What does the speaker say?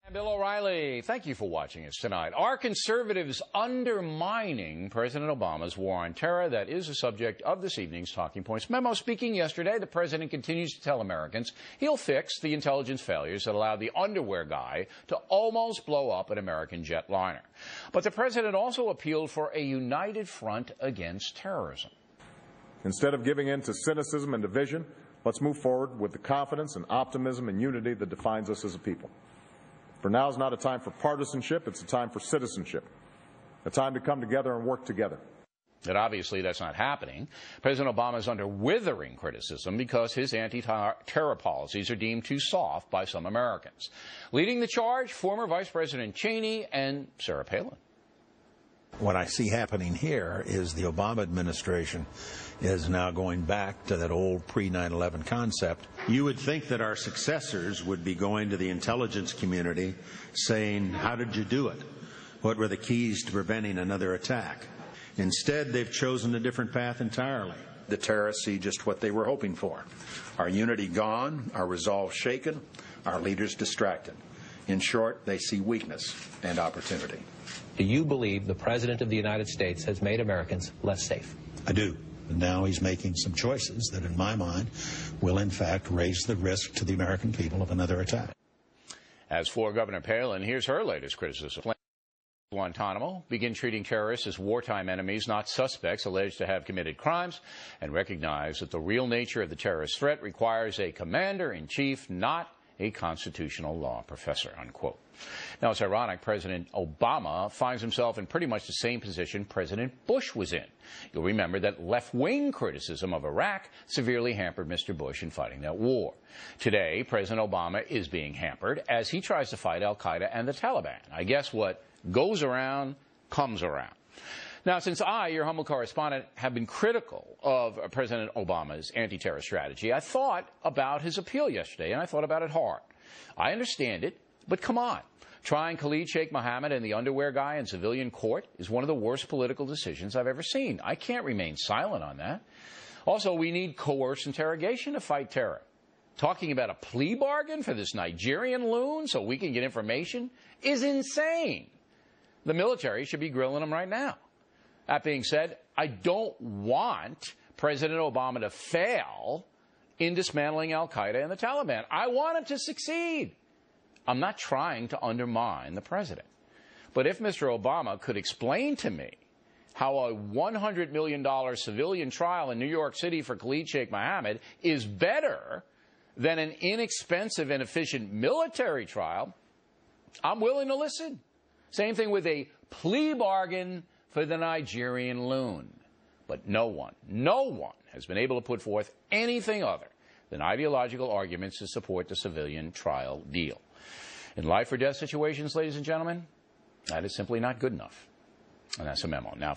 I'm Bill O'Reilly. Thank you for watching us tonight. Are conservatives undermining President Obama's war on terror? That is the subject of this evening's Talking Points memo. Speaking yesterday, the president continues to tell Americans he'll fix the intelligence failures that allowed the underwear guy to almost blow up an American jetliner. But the president also appealed for a united front against terrorism. Instead of giving in to cynicism and division, let's move forward with the confidence and optimism and unity that defines us as a people. For now is not a time for partisanship, it's a time for citizenship, a time to come together and work together. And obviously that's not happening. President Obama is under withering criticism because his anti-terror policies are deemed too soft by some Americans. Leading the charge, former Vice President Cheney and Sarah Palin. What I see happening here is the Obama administration is now going back to that old pre-9/11 concept. You would think that our successors would be going to the intelligence community saying, how did you do it? What were the keys to preventing another attack? Instead, they've chosen a different path entirely. The terrorists see just what they were hoping for. Our unity gone, our resolve shaken, our leaders distracted. In short, they see weakness and opportunity. Do you believe the President of the United States has made Americans less safe? I do. And now he's making some choices that, in my mind, will in fact raise the risk to the American people of another attack. As for Governor Palin, here's her latest criticism. Guantanamo, begin treating terrorists as wartime enemies, not suspects alleged to have committed crimes, and recognize that the real nature of the terrorist threat requires a commander-in-chief, not a constitutional law professor, unquote. Now, it's ironic President Obama finds himself in pretty much the same position President Bush was in. You'll remember that left-wing criticism of Iraq severely hampered Mr. Bush in fighting that war. Today, President Obama is being hampered as he tries to fight al-Qaeda and the Taliban. I guess what goes around comes around. Now, since I, your humble correspondent, have been critical of President Obama's anti-terror strategy, I thought about his appeal yesterday, and I thought about it hard. I understand it, but come on. Trying Khalid Sheikh Mohammed and the underwear guy in civilian court is one of the worst political decisions I've ever seen. I can't remain silent on that. Also, we need coerced interrogation to fight terror. Talking about a plea bargain for this Nigerian loon so we can get information is insane. The military should be grilling him right now. That being said, I don't want President Obama to fail in dismantling al-Qaeda and the Taliban. I want him to succeed. I'm not trying to undermine the president. But if Mr. Obama could explain to me how a $100 million civilian trial in New York City for Khalid Sheikh Mohammed is better than an inexpensive and efficient military trial, I'm willing to listen. Same thing with a plea bargain for the Nigerian loon. But no one has been able to put forth anything other than ideological arguments to support the civilian trial deal. In life or death situations, ladies and gentlemen, that is simply not good enough. And that's a memo. Now,